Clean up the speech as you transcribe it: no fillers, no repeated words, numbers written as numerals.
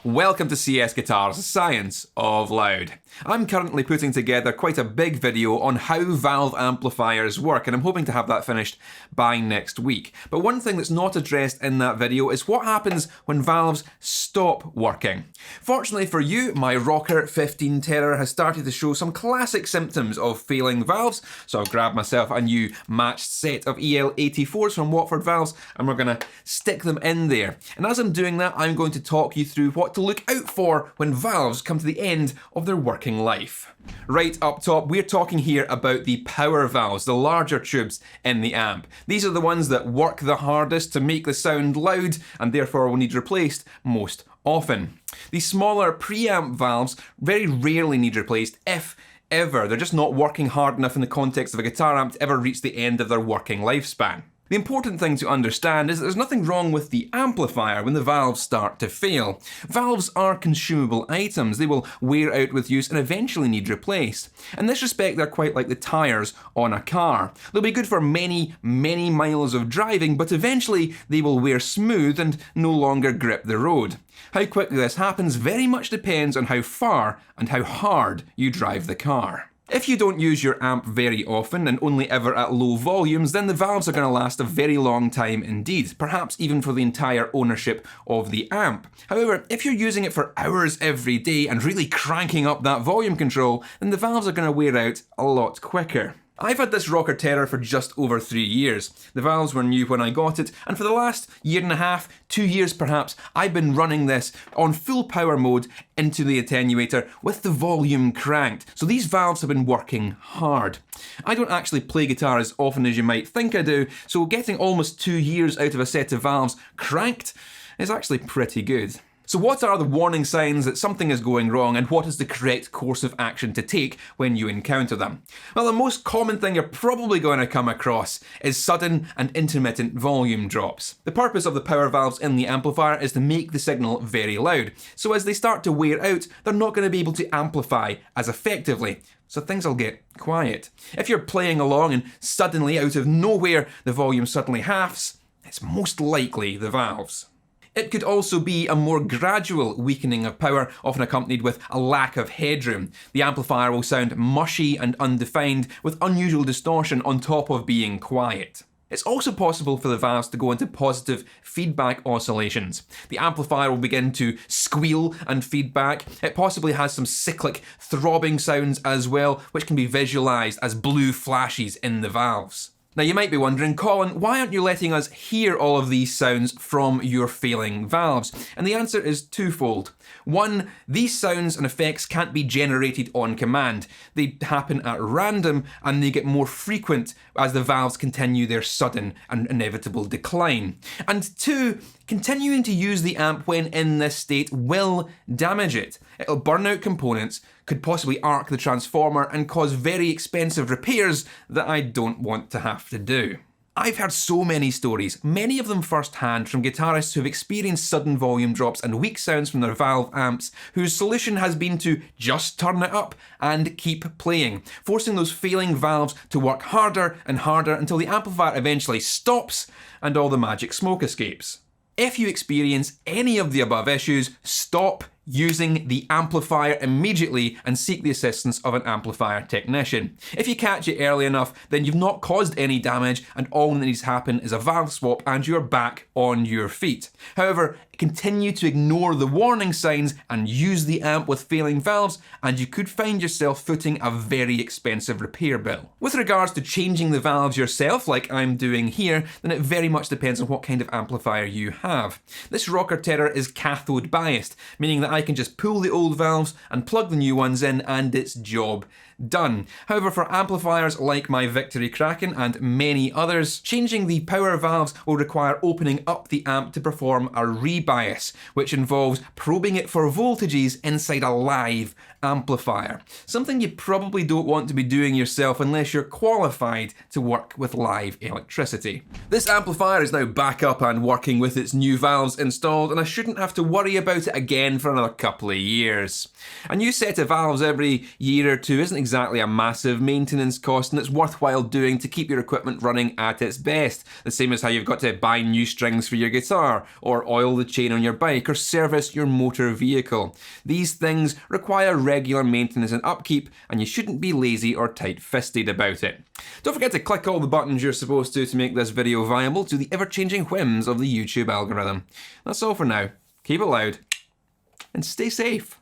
Welcome to CSGuitars, Science of Loud. I'm currently putting together quite a big video on how valve amplifiers work, and I'm hoping to have that finished by next week. But one thing that's not addressed in that video is what happens when valves stop working. Fortunately for you, my Rocker 15 Terror has started to show some classic symptoms of failing valves, so I've grabbed myself a new matched set of EL84s from Watford Valves, and we're going to stick them in there. And as I'm doing that, I'm going to talk you through what to look out for when valves come to the end of their working life. Right up top, we're talking here about the power valves, the larger tubes in the amp. These are the ones that work the hardest to make the sound loud and therefore will need replaced most often. These smaller preamp valves very rarely need replaced, if ever. They're just not working hard enough in the context of a guitar amp to ever reach the end of their working lifespan. The important thing to understand is that there's nothing wrong with the amplifier when the valves start to fail. Valves are consumable items. They will wear out with use and eventually need replaced. In this respect, they're quite like the tyres on a car. They'll be good for many, many miles of driving, but eventually they will wear smooth and no longer grip the road. How quickly this happens very much depends on how far and how hard you drive the car. If you don't use your amp very often and only ever at low volumes, then the valves are going to last a very long time indeed, perhaps even for the entire ownership of the amp. However, if you're using it for hours every day and really cranking up that volume control, then the valves are going to wear out a lot quicker. I've had this Rocker Terror for just over 3 years. The valves were new when I got it, and for the last year and a half, 2 years perhaps, I've been running this on full power mode into the attenuator with the volume cranked. So these valves have been working hard. I don't actually play guitar as often as you might think I do, so getting almost 2 years out of a set of valves cranked is actually pretty good. So what are the warning signs that something is going wrong, and what is the correct course of action to take when you encounter them? Well, the most common thing you're probably going to come across is sudden and intermittent volume drops. The purpose of the power valves in the amplifier is to make the signal very loud, so as they start to wear out, they're not going to be able to amplify as effectively. So things will get quiet. If you're playing along and suddenly, out of nowhere, the volume suddenly halves, it's most likely the valves. It could also be a more gradual weakening of power, often accompanied with a lack of headroom. The amplifier will sound mushy and undefined, with unusual distortion on top of being quiet. It's also possible for the valves to go into positive feedback oscillations. The amplifier will begin to squeal and feedback. It possibly has some cyclic throbbing sounds as well, which can be visualised as blue flashes in the valves. Now you might be wondering, Colin, why aren't you letting us hear all of these sounds from your failing valves? And the answer is twofold. One, these sounds and effects can't be generated on command. They happen at random and they get more frequent as the valves continue their sudden and inevitable decline. And two, continuing to use the amp when in this state will damage it. It'll burn out components, could possibly arc the transformer and cause very expensive repairs that I don't want to have to do. I've heard so many stories, many of them firsthand, from guitarists who've experienced sudden volume drops and weak sounds from their valve amps, whose solution has been to just turn it up and keep playing, forcing those failing valves to work harder and harder until the amplifier eventually stops and all the magic smoke escapes. If you experience any of the above issues, stop using the amplifier immediately and seek the assistance of an amplifier technician. If you catch it early enough, then you've not caused any damage and all that needs to happen is a valve swap and you're back on your feet. However, continue to ignore the warning signs and use the amp with failing valves and you could find yourself footing a very expensive repair bill. With regards to changing the valves yourself, like I'm doing here, then it very much depends on what kind of amplifier you have. This Rocker Terror is cathode biased, meaning that I can just pull the old valves and plug the new ones in and it's job done. However, for amplifiers like my Victory Kraken and many others, changing the power valves will require opening up the amp to perform a rebias, which involves probing it for voltages inside a live amplifier. Something you probably don't want to be doing yourself unless you're qualified to work with live electricity. This amplifier is now back up and working with its new valves installed, and I shouldn't have to worry about it again for another couple of years. A new set of valves every year or two isn't exactly a massive maintenance cost, and it's worthwhile doing to keep your equipment running at its best. The same as how you've got to buy new strings for your guitar, or oil the chain on your bike, or service your motor vehicle. These things require regular maintenance and upkeep, and you shouldn't be lazy or tight-fisted about it. Don't forget to click all the buttons you're supposed to make this video viable to the ever-changing whims of the YouTube algorithm. That's all for now. Keep it loud, and stay safe.